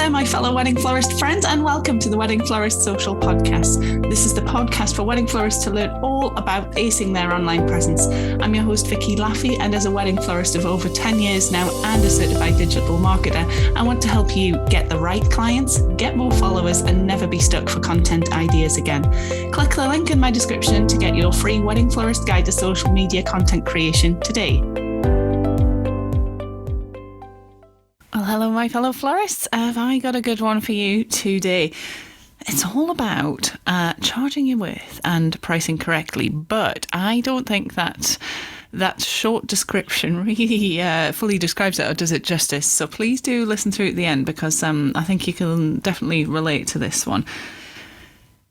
there, my fellow wedding florist friends, and welcome to the Wedding Florist Social Podcast. This is the podcast for wedding florists to learn all about acing their online presence. I'm your host, Vicky Laffey, and as a wedding florist of over 10 years now and a certified digital marketer, I want to help you get the right clients, get more followers, and never be stuck for content ideas again. Click the link in my description to get your free Wedding Florist Guide to Social Media Content Creation today. Well, hello, my fellow florists. Have I got a good one for you today? It's all about charging your worth and pricing correctly, but I don't think that short description really fully describes it or does it justice. So please do listen through at the end because I think you can definitely relate to this one.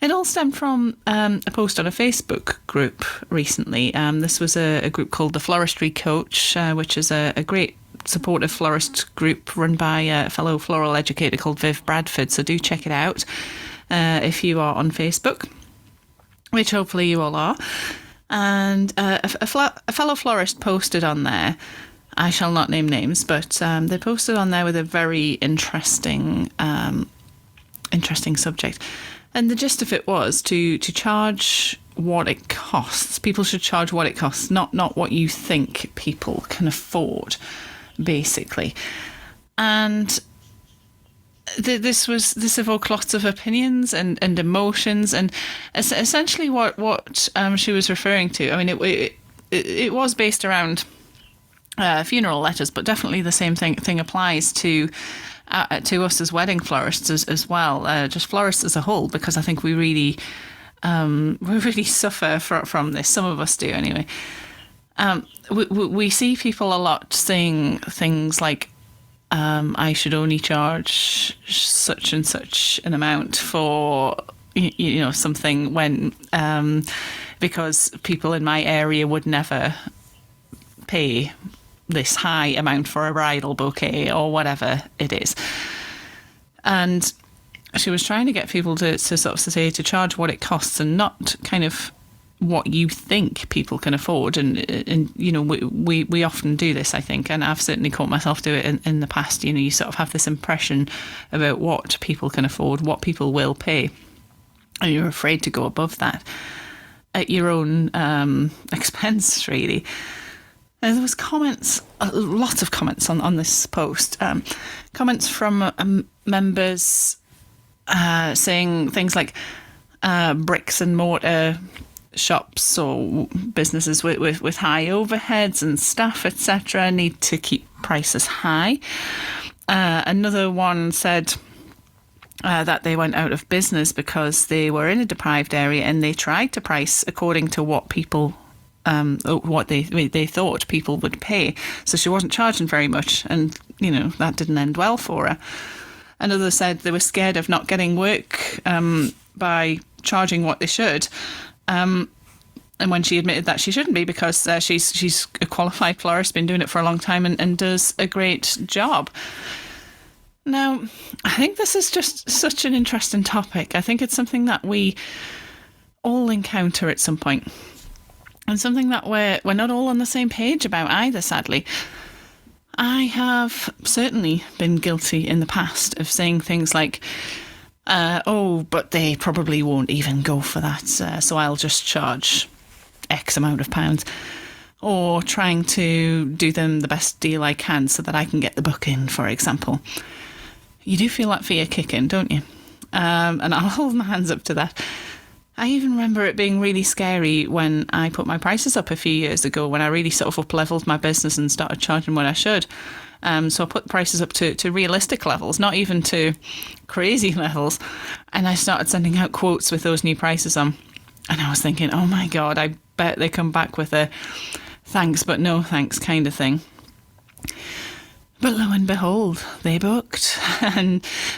It all stemmed from a post on a Facebook group recently. This was a group called the Floristry Coach, which is a great supportive florist group run by a fellow floral educator called Viv Bradford. So do check it out if you are on Facebook, which hopefully you all are. And a fellow florist posted on there. I shall not name names, but they posted on there with a very interesting subject. And the gist of it was to charge what it costs. People should charge what it costs, not what you think people can afford, basically. And this evoked lots of opinions and emotions, and essentially what she was referring to. I mean, it was based around funeral letters, but definitely the same thing applies to us as wedding florists as well, just florists as a whole, because I think we really suffer from this. Some of us do anyway. We see people a lot saying things like, I should only charge such and such an amount for something when because people in my area would never pay this high amount for a bridal bouquet or whatever it is. And she was trying to get people to sort of say to charge what it costs and not kind of what you think people can afford. And we often do this, I think, and I've certainly caught myself do it in the past. You sort of have this impression about what people can afford, what people will pay, and you're afraid to go above that at your own expense, really. And there was lots of comments on this post. Comments from members saying things like bricks and mortar shops or businesses with high overheads and staff, etc., need to keep prices high. Another one said that they went out of business because they were in a deprived area and they tried to price according to what people what they thought people would pay. So she wasn't charging very much, and that didn't end well for her. Another said they were scared of not getting work by charging what they should. And when she admitted that she shouldn't be, because she's a qualified florist, been doing it for a long time and does a great job. Now, I think this is just such an interesting topic. I think it's something that we all encounter at some point, and something that we're not all on the same page about either, sadly. I have certainly been guilty in the past of saying things like, but they probably won't even go for that, so I'll just charge X amount of pounds. Or trying to do them the best deal I can so that I can get the book in, for example. You do feel that fear kick in, don't you? And I'll hold my hands up to that. I even remember it being really scary when I put my prices up a few years ago, when I really sort of up-leveled my business and started charging what I should. So I put prices up to realistic levels, not even to crazy levels. And I started sending out quotes with those new prices on. And I was thinking, oh my God, I bet they come back with a thanks but no thanks kind of thing. But lo and behold, they booked.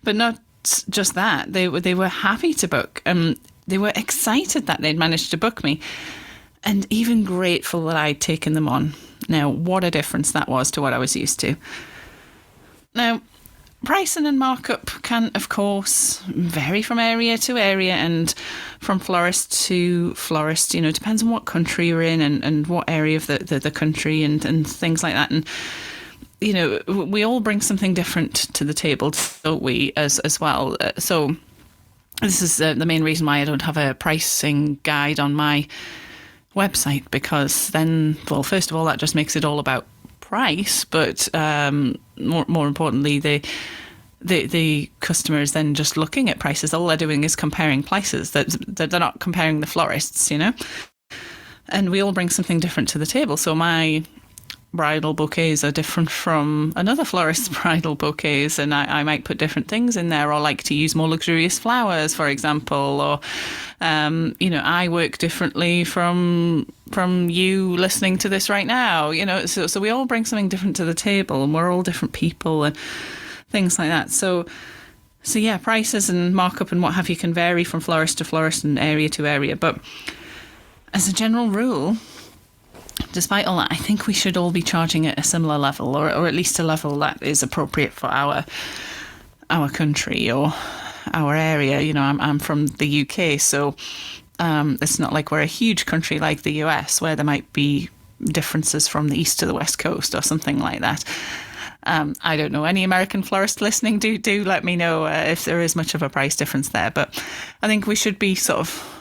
But not just that, they were happy to book. They were excited that they'd managed to book me, and even grateful that I'd taken them on. Now, what a difference that was to what I was used to. Now, pricing and markup can, of course, vary from area to area and from florist to florist. It depends on what country you're in and what area of the country and things like that. And we all bring something different to the table, don't we, as well. So this is the main reason why I don't have a pricing guide on my website, because then, well, first of all, that just makes it all about price, but more importantly, the customer is then just looking at prices. All they're doing is comparing prices. That they're not comparing the florists, and we all bring something different to the table. So my bridal bouquets are different from another florist's bridal bouquets, and I might put different things in there, or like to use more luxurious flowers, for example, or I work differently from you listening to this right now, so we all bring something different to the table, and we're all different people and things like that. So yeah, prices and markup and what have you can vary from florist to florist and area to area, but as a general rule, despite all that, I think we should all be charging at a similar level, or at least a level that is appropriate for our country or our area. I'm from the UK, so it's not like we're a huge country like the US, where there might be differences from the east to the west coast or something like that. I don't know. Any American florist listening, do let me know if there is much of a price difference there. But I think we should be sort of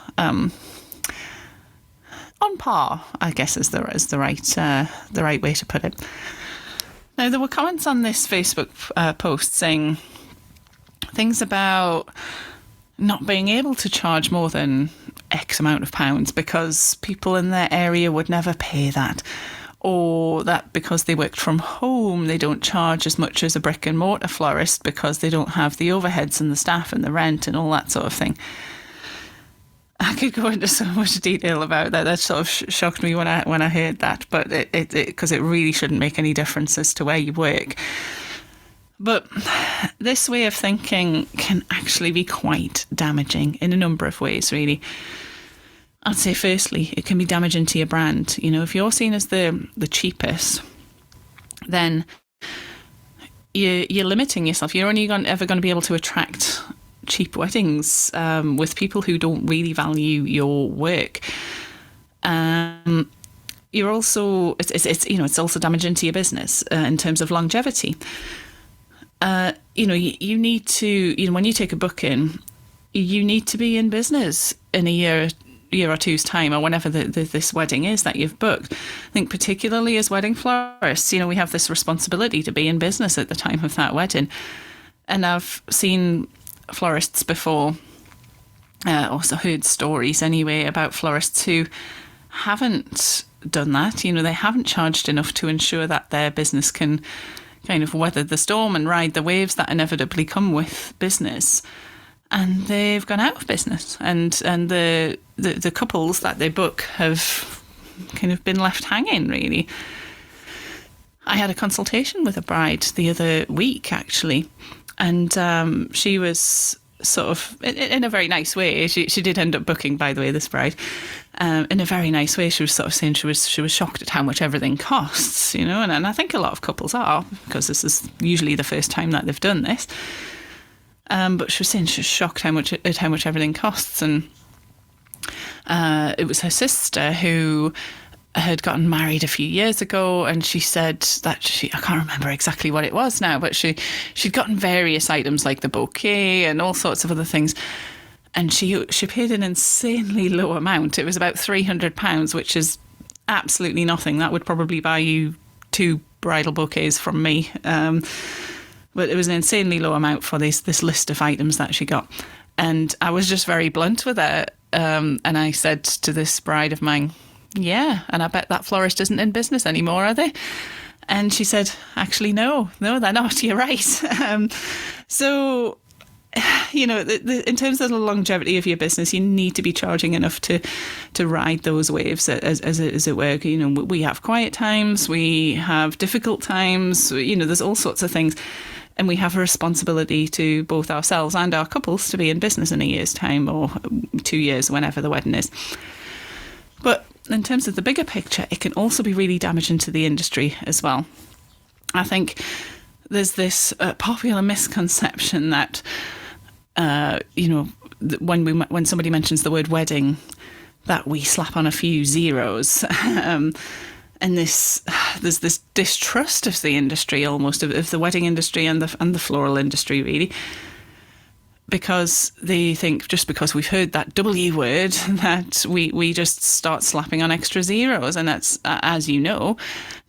on par, I guess, is the right way to put it. Now, there were comments on this Facebook post saying things about not being able to charge more than X amount of pounds because people in their area would never pay that, or that because they worked from home, they don't charge as much as a brick and mortar florist because they don't have the overheads and the staff and the rent and all that sort of thing. I could go into so much detail about that. That sort of shocked me when I heard that, but because it really shouldn't make any difference as to where you work. But this way of thinking can actually be quite damaging in a number of ways, really. I'd say, firstly, it can be damaging to your brand. If you're seen as the cheapest, then you're limiting yourself. You're only ever going to be able to attract cheap weddings with people who don't really value your work. You're also it's also damaging to your business in terms of longevity. You need to when you take a booking, you need to be in business in a year or two's time, or whenever this wedding is that you've booked. I think particularly as wedding florists, we have this responsibility to be in business at the time of that wedding. And I've seen florists before, also heard stories anyway about florists who haven't done that. They haven't charged enough to ensure that their business can kind of weather the storm and ride the waves that inevitably come with business, and they've gone out of business, and the couples that they book have kind of been left hanging, really. I had a consultation with a bride the other week, actually, and she was sort of, in a very nice way, she did end up booking, by the way, this bride, in a very nice way. She was sort of saying she was shocked at how much everything costs, and I think a lot of couples are, because this is usually the first time that they've done this. But she was saying she was shocked at how much everything costs, and it was her sister who had gotten married a few years ago, and she said that I can't remember exactly what it was now, but she'd gotten various items like the bouquet and all sorts of other things, and she paid an insanely low amount. It was about £300, which is absolutely nothing. That would probably buy you 2 bridal bouquets from me, but it was an insanely low amount for this list of items that she got. And I was just very blunt with her, and I said to this bride of mine, yeah, and I bet that florist isn't in business anymore, are they? And she said, actually, no, they're not. You're right. So, in terms of the longevity of your business, you need to be charging enough to ride those waves, as it were. We have quiet times, we have difficult times, there's all sorts of things. And we have a responsibility to both ourselves and our couples to be in business in a year's time, or 2 years, whenever the wedding is. But in terms of the bigger picture, it can also be really damaging to the industry as well. I think there's this popular misconception that, when somebody mentions the word wedding, that we slap on a few zeros. and there's this distrust of the industry, almost of the wedding industry and the floral industry, really, because they think just because we've heard that W word that we just start slapping on extra zeros, and that's, as you know,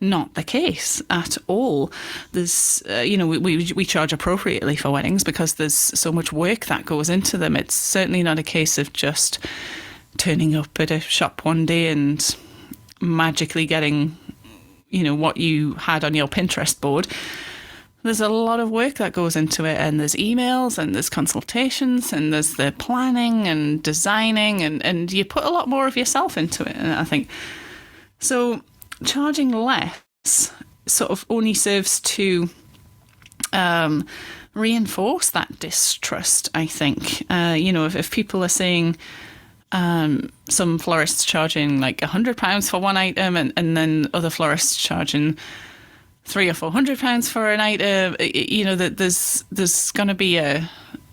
not the case at all. There's we charge appropriately for weddings because there's so much work that goes into them. It's certainly not a case of just turning up at a shop one day and magically getting what you had on your Pinterest board. There's a lot of work that goes into it, and there's emails and there's consultations and there's the planning and designing, and you put a lot more of yourself into it, I think. So charging less sort of only serves to reinforce that distrust, I think. If people are saying some florists charging like £100 for one item and then other florists charging £300 or £400 for an item, that there's going to be a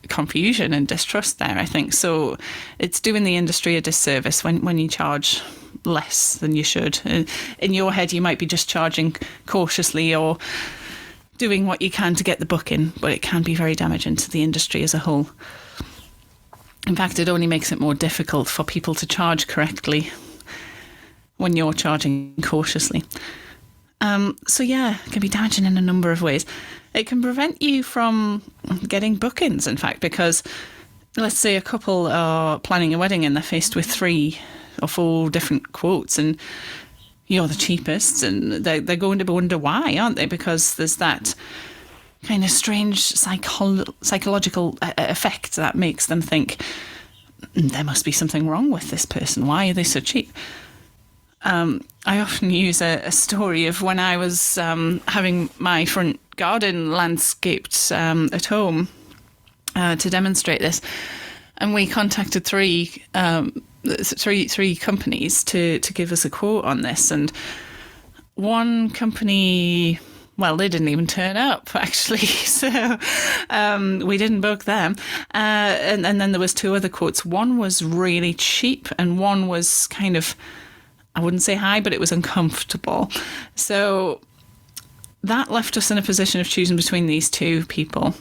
confusion and distrust there, I think. So it's doing the industry a disservice when you charge less than you should. In your head, you might be just charging cautiously or doing what you can to get the booking, but it can be very damaging to the industry as a whole. In fact, it only makes it more difficult for people to charge correctly when you're charging cautiously. It can be damaging in a number of ways. It can prevent you from getting bookings, in fact, because let's say a couple are planning a wedding and they're faced with 3 or 4 different quotes, and you're the cheapest, and they're going to wonder why, aren't they? Because there's that kind of strange psychological effect that makes them think there must be something wrong with this person. Why are they so cheap? I often use a story of when I was having my front garden landscaped at home to demonstrate this, and we contacted three companies to give us a quote on this, and one company, well, they didn't even turn up, actually, so we didn't book them. And then there was 2 other quotes. One was really cheap, and one was kind of, I wouldn't say high, but it was uncomfortable. So that left us in a position of choosing between these 2 people.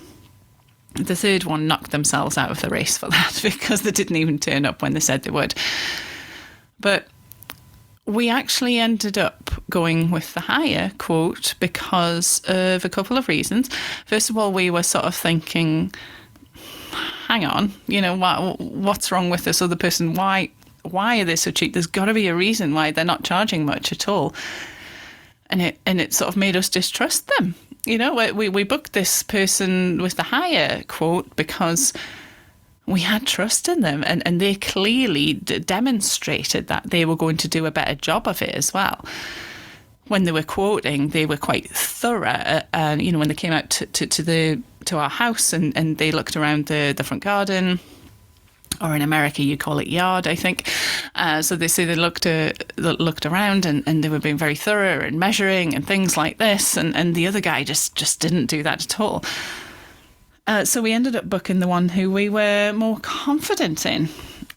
The third one knocked themselves out of the race for that because they didn't even turn up when they said they would. But we actually ended up going with the higher quote because of a couple of reasons. First of all, we were sort of thinking, hang on, what's wrong with this other person? Why are they so cheap? There's got to be a reason why they're not charging much at all. And it sort of made us distrust them. We booked this person with the higher quote because we had trust in them, and they clearly demonstrated that they were going to do a better job of it as well. When they were quoting, they were quite thorough, and when they came out to our house and they looked around the front garden, or in America you call it yard, I think. So they say they looked around and they were being very thorough and measuring and things like this, and the other guy just didn't do that at all. So we ended up booking the one who we were more confident in,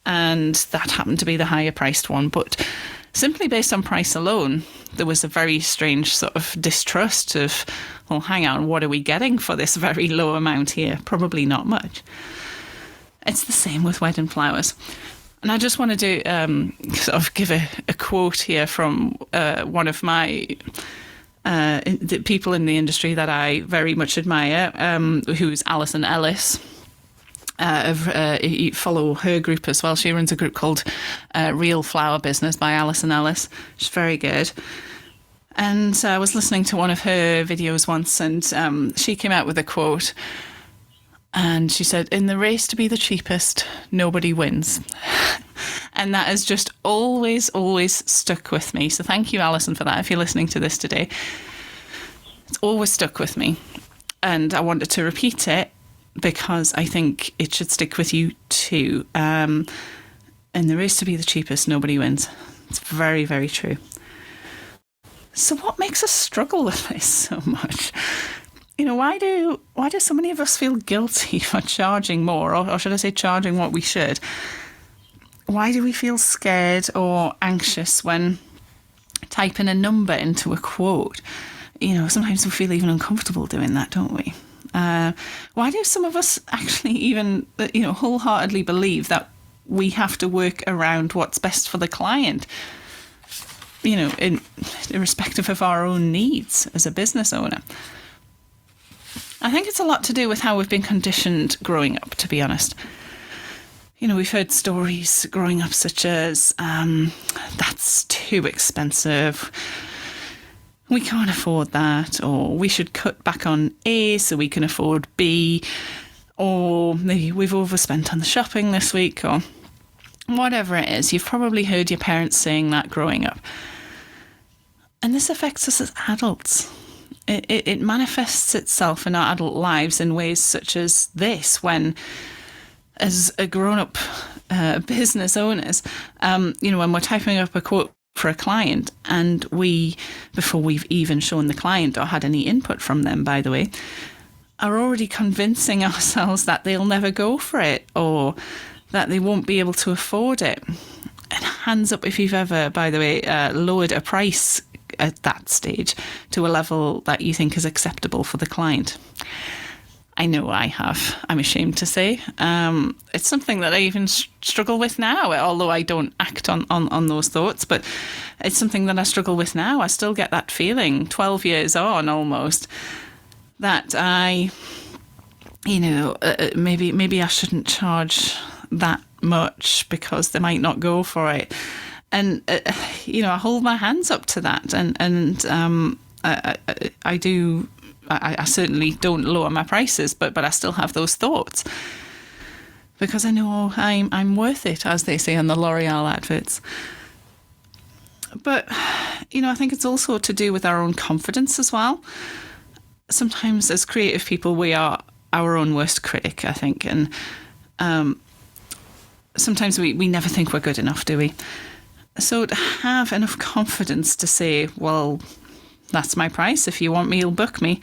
and that happened to be the higher priced one. But simply based on price alone, there was a very strange sort of distrust of, well, hang on, what are we getting for this very low amount here? Probably not much. It's the same with wedding flowers. And I just want to sort of give a quote here from one of my the people in the industry that I very much admire, who's Alison Ellis. You follow her group as well. She runs a group called Real Flower Business by Alison Ellis. She's very good. And I was listening to one of her videos once, and she came out with a quote. And she said, in the race to be the cheapest, nobody wins. And that has just always stuck with me. So thank you, Alison, for that, if you're listening to this today. It's always stuck with me. And I wanted to repeat it because I think it should stick with you too. In the race to be the cheapest, nobody wins. It's very, very true. So what makes us struggle with this so much? Why do so many of us feel guilty for charging more, or should I say charging what we should? Why do we feel scared or anxious when typing a number into a quote. Sometimes we feel even uncomfortable doing that, don't we? Why do some of us actually even, wholeheartedly believe that we have to work around what's best for the client, irrespective of our own needs as a business owner? I think it's a lot to do with how we've been conditioned growing up, to be honest. We've heard stories growing up such as, that's too expensive, we can't afford that, or we should cut back on A so we can afford B, or maybe we've overspent on the shopping this week, or whatever it is. You've probably heard your parents saying that growing up. And this affects us as adults. It manifests itself in our adult lives in ways such as this, when, as a grown-up business owners, when we're typing up a quote for a client, and we, before we've even shown the client or had any input from them, by the way, are already convincing ourselves that they'll never go for it, or that they won't be able to afford it. And hands up if you've ever, by the way, lowered a price at that stage to a level that you think is acceptable for the client. I know I have, I'm ashamed to say. It's something that I even struggle with now, although I don't act on those thoughts, but it's something that I struggle with now. I still get that feeling 12 years on almost, that maybe I shouldn't charge that much because they might not go for it. And, I hold my hands up to that. And I certainly don't lower my prices, but I still have those thoughts, because I know I'm worth it, as they say on the L'Oreal adverts. But, I think it's also to do with our own confidence as well. Sometimes as creative people, we are our own worst critic, I think. And sometimes we never think we're good enough, do we? So to have enough confidence to say, well, that's my price. If you want me, you'll book me.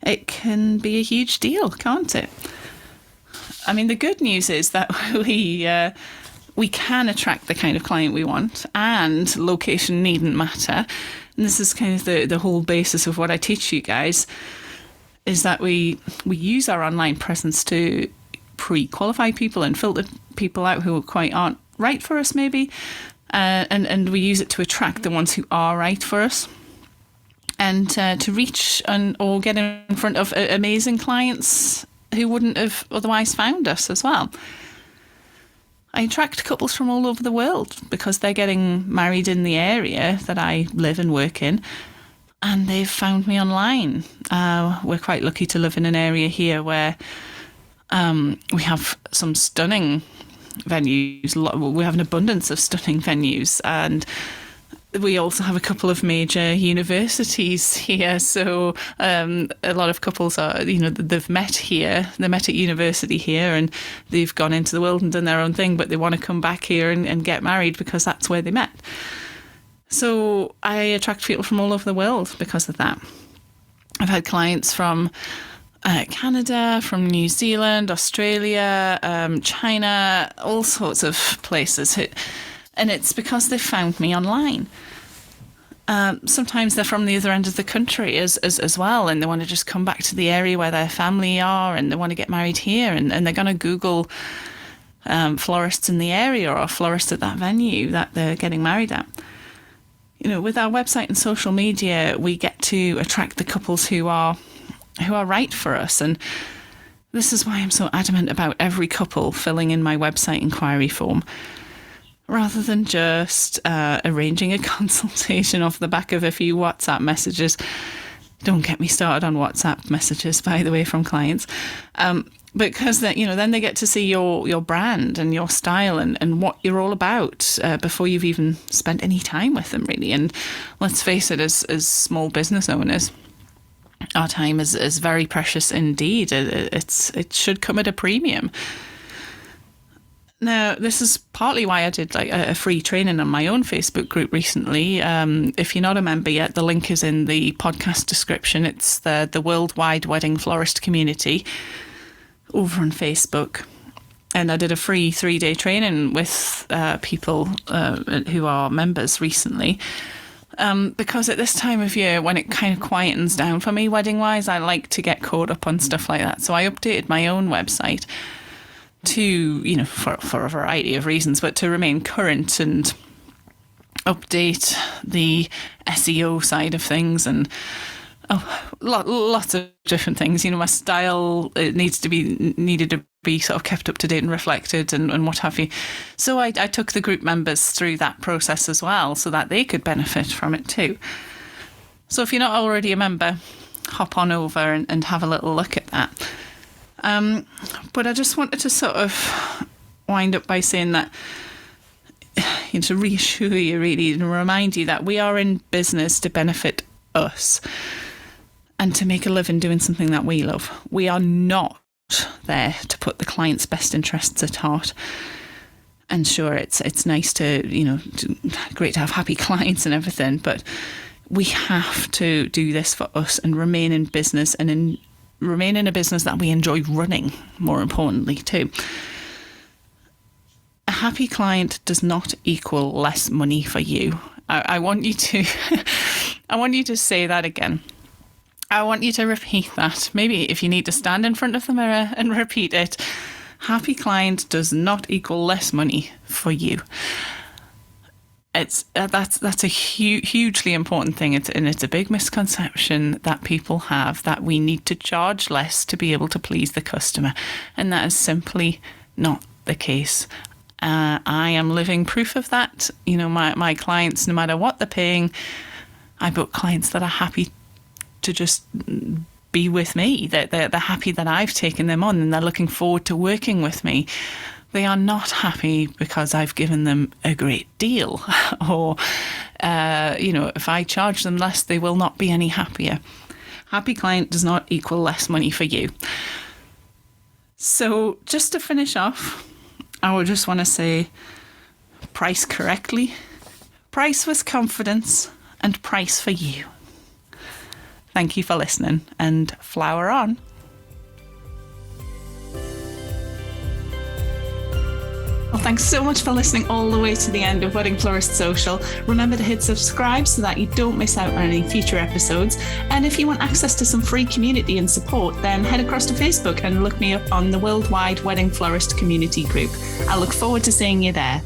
It can be a huge deal, can't it? I mean, the good news is that we can attract the kind of client we want, and location needn't matter. And this is kind of the whole basis of what I teach you guys, is that we use our online presence to pre-qualify people and filter people out who quite aren't right for us, maybe. And we use it to attract the ones who are right for us, and to reach or get in front of amazing clients who wouldn't have otherwise found us as well. I attract couples from all over the world because they're getting married in the area that I live and work in, and they've found me online. We're quite lucky to live in an area here where we have some stunning venues. We have an abundance of stunning venues, and we also have a couple of major universities here. So a lot of couples are, they've met here, they met at university here, and they've gone into the world and done their own thing, but they want to come back here and get married because that's where they met. So I attract people from all over the world because of that. I've had clients from Canada, from New Zealand, Australia, China, all sorts of places. And it's because they found me online. Sometimes they're from the other end of the country as well, and they want to just come back to the area where their family are, and they want to get married here, and they're going to Google florists in the area or a florist at that venue that they're getting married at. With our website and social media, we get to attract the couples who are right for us. And this is why I'm so adamant about every couple filling in my website inquiry form, rather than just arranging a consultation off the back of a few WhatsApp messages. Don't get me started on WhatsApp messages, by the way, from clients. Because then they get to see your brand and your style and what you're all about before you've even spent any time with them, really. And let's face it, as small business owners, our time is very precious indeed. It should come at a premium. Now, this is partly why I did a free training on my own Facebook group recently. If you're not a member yet, the link is in the podcast description. It's the Worldwide Wedding Florist Community over on Facebook. And I did a free 3-day training with people who are members recently. Because at this time of year, when it kind of quietens down for me wedding wise, I like to get caught up on stuff like that. So I updated my own website to, for a variety of reasons, but to remain current and update the SEO side of things and lots of different things. My style, it needed to be sort of kept up to date and reflected and what have you. So I took the group members through that process as well so that they could benefit from it too. So if you're not already a member, hop on over and have a little look at that. But I just wanted to sort of wind up by saying that, to reassure you really and remind you that we are in business to benefit us and to make a living doing something that we love. We are not there to put the client's best interests at heart. And sure, it's nice to, great to have happy clients and everything, but we have to do this for us and remain in business and remain in a business that we enjoy running, more importantly too. A happy client does not equal less money for you. I want you to I want you to say that again. I want you to repeat that. Maybe if you need to stand in front of the mirror and repeat it. Happy client does not equal less money for you. It's that's a hugely important thing. It's a big misconception that people have, that we need to charge less to be able to please the customer, and that is simply not the case. I am living proof of that. My clients, no matter what they're paying, I book clients that are happy to just be with me. They're happy that I've taken them on and they're looking forward to working with me. They are not happy because I've given them a great deal or, if I charge them less, they will not be any happier. Happy client does not equal less money for you. So just to finish off, I would just want to say, price correctly, price with confidence, and price for you. Thank you for listening, and flower on. Well, thanks so much for listening all the way to the end of Wedding Florist Social. Remember to hit subscribe so that you don't miss out on any future episodes. And if you want access to some free community and support, then head across to Facebook and look me up on the Worldwide Wedding Florist Community Group. I look forward to seeing you there.